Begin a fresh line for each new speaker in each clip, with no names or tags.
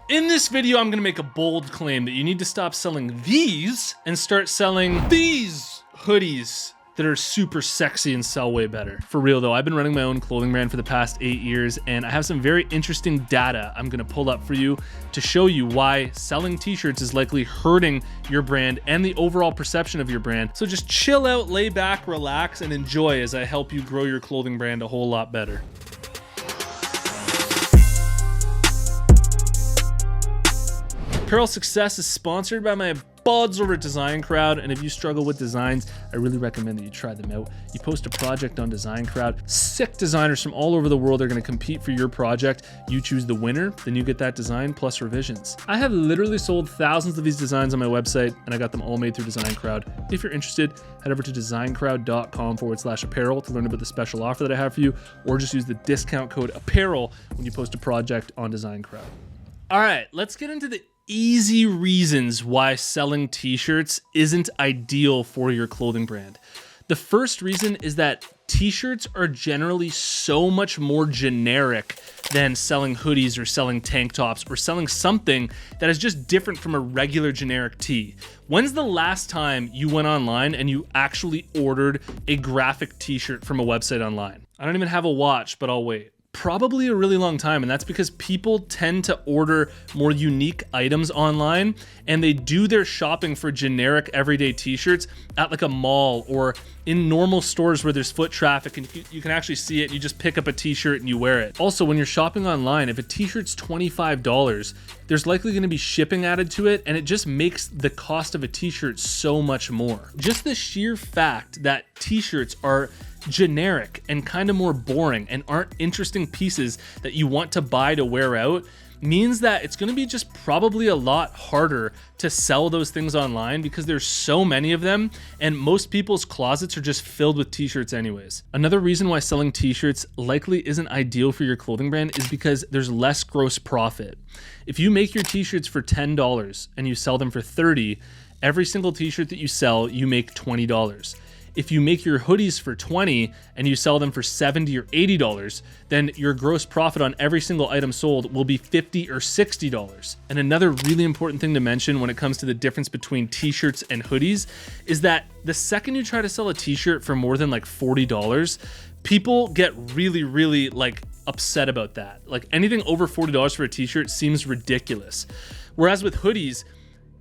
In this video, I'm gonna make a bold claim that you need to stop selling these and start selling these hoodies that are super sexy and sell way better. For real though, I've been running my own clothing brand for the past 8 years, and I have some very interesting data I'm gonna pull up for you to show you why selling t-shirts is likely hurting your brand and the overall perception of your brand. So just chill out, lay back, relax, and enjoy as I help you grow your clothing brand a whole lot better. Apparel Success is sponsored by my buds over at Design Crowd, and if you struggle with designs, I really recommend that you try them out. You post a project on Design Crowd, sick designers from all over the world are going to compete for your project. You choose the winner, then you get that design plus revisions. I have literally sold thousands of these designs on my website, and I got them all made through Design Crowd. If you're interested, head over to designcrowd.com/apparel to learn about the special offer that I have for you, or just use the discount code apparel when you post a project on Design Crowd. All right, let's get into the easy reasons why selling t-shirts isn't ideal for your clothing brand. The first reason is that t-shirts are generally so much more generic than selling hoodies or selling tank tops or selling something that is just different from a regular generic tee. When's the last time you went online and you actually ordered a graphic t-shirt from a website online? I don't even have a watch, but I'll wait. Probably a really long time, and that's because people tend to order more unique items online, and they do their shopping for generic everyday t-shirts at like a mall or in normal stores where there's foot traffic and you can actually see it. You just pick up a t-shirt and you wear it. Also, when you're shopping online, if a t-shirt's $25, there's likely going to be shipping added to it, and it just makes the cost of a t-shirt so much more. Just the sheer fact that t-shirts are generic and kind of more boring and aren't interesting pieces that you want to buy to wear out means that it's going to be just probably a lot harder to sell those things online because there's so many of them, and most people's closets are just filled with t-shirts anyways. Another reason why selling t-shirts likely isn't ideal for your clothing brand is because there's less gross profit. If you make your t-shirts for $10 and you sell them for $30, every single t-shirt that you sell, you make $20. If you make your hoodies for $20 and you sell them for $70 or $80, then your gross profit on every single item sold will be $50 or $60. And another really important thing to mention when it comes to the difference between t-shirts and hoodies is that the second you try to sell a t-shirt for more than like $40, people get really like upset about that. Like anything over $40 for a t-shirt seems ridiculous. Whereas with hoodies,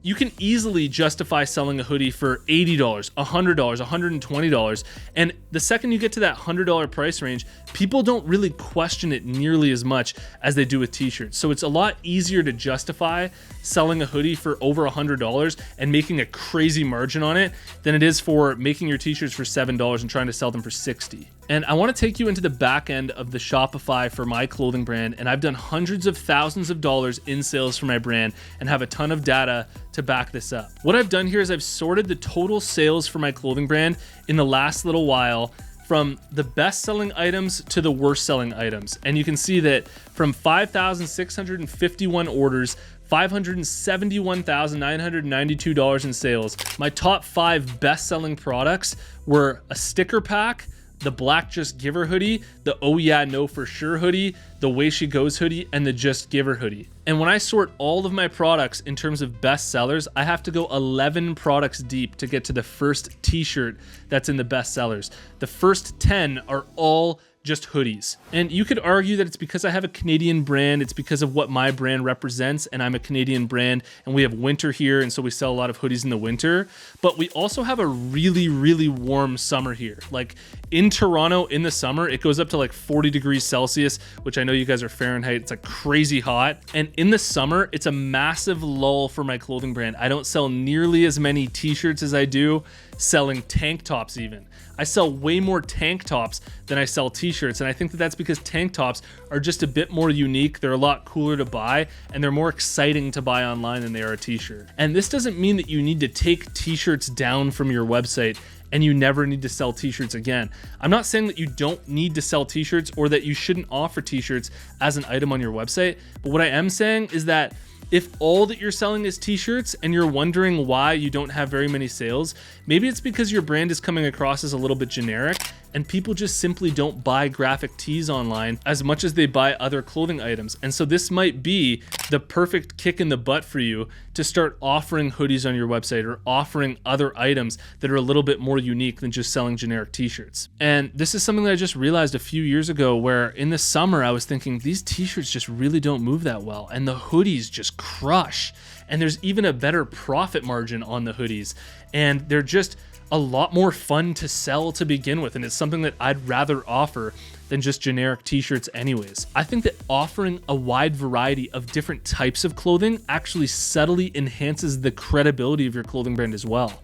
you can easily justify selling a hoodie for $80, $100, $120. And the second you get to that $100 price range, people don't really question it nearly as much as they do with t-shirts. So it's a lot easier to justify selling a hoodie for over $100 and making a crazy margin on it than it is for making your t-shirts for $7 and trying to sell them for $60. And I want to take you into the back end of the Shopify for my clothing brand, and I've done hundreds of thousands of dollars in sales for my brand and have a ton of data to back this up. What I've done here is I've sorted the total sales for my clothing brand in the last little while from the best selling items to the worst selling items. And you can see that from 5,651 orders, $571,992 in sales, my top 5 best selling products were a sticker pack, the Black Just Give Her hoodie, the Oh Yeah No For Sure hoodie, the Way She Goes hoodie, and the Just Give Her hoodie. And when I sort all of my products in terms of best sellers, I have to go 11 products deep to get to the first t-shirt that's in the best sellers. The first 10 are all just hoodies. And you could argue that it's because I have a Canadian brand, it's because of what my brand represents, and I'm a Canadian brand, and we have winter here, and so we sell a lot of hoodies in the winter. But we also have a really warm summer here. Like in Toronto in the summer, it goes up to like 40 degrees Celsius, which I know you guys are Fahrenheit. It's like crazy hot. And in the summer, it's a massive lull for my clothing brand. I don't sell nearly as many t-shirts as I do selling tank tops even. I sell way more tank tops than I sell t-shirts, and I think that that's because tank tops are just a bit more unique, they're a lot cooler to buy, and they're more exciting to buy online than they are a t-shirt. And this doesn't mean that you need to take t-shirts down from your website and you never need to sell t-shirts again. I'm not saying that you don't need to sell t-shirts or that you shouldn't offer t-shirts as an item on your website, but what I am saying is that if all that you're selling is t-shirts and you're wondering why you don't have very many sales, maybe it's because your brand is coming across as a little bit generic and people just simply don't buy graphic tees online as much as they buy other clothing items. And so this might be the perfect kick in the butt for you to start offering hoodies on your website or offering other items that are a little bit more unique than just selling generic t-shirts. And this is something that I just realized a few years ago, where in the summer I was thinking these t-shirts just really don't move that well, and the hoodies just crush. And there's even a better profit margin on the hoodies, and they're just a lot more fun to sell to begin with, and it's something that I'd rather offer than just generic t-shirts anyways. I think that offering a wide variety of different types of clothing actually subtly enhances the credibility of your clothing brand as well.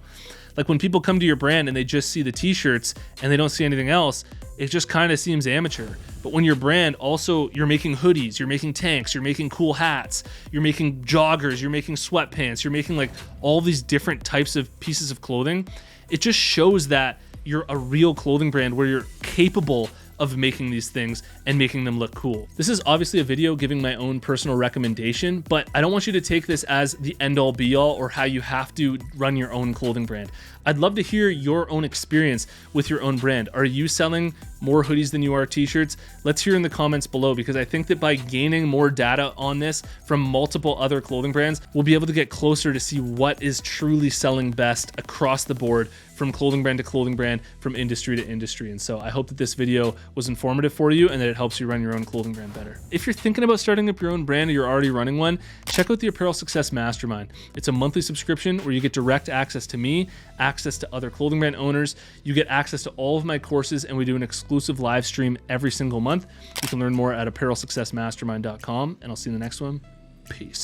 Like when people come to your brand and they just see the t-shirts and they don't see anything else, it just kind of seems amateur. But when your brand also, you're making hoodies, you're making tanks, you're making cool hats, you're making joggers, you're making sweatpants, you're making like all these different types of pieces of clothing, it just shows that you're a real clothing brand where you're capable of making these things and making them look cool. This is obviously a video giving my own personal recommendation, but I don't want you to take this as the end all be all or how you have to run your own clothing brand. I'd love to hear your own experience with your own brand. Are you selling more hoodies than you are t-shirts? Let's hear in the comments below, because I think that by gaining more data on this from multiple other clothing brands, we'll be able to get closer to see what is truly selling best across the board, from clothing brand to clothing brand, from industry to industry. And so I hope that this video was informative for you and that it helps you run your own clothing brand better. If you're thinking about starting up your own brand or you're already running one, check out the Apparel Success Mastermind. It's a monthly subscription where you get direct access to me, access to other clothing brand owners. You get access to all of my courses, and we do an exclusive live stream every single month. You can learn more at apparelsuccessmastermind.com, and I'll see you in the next one. Peace.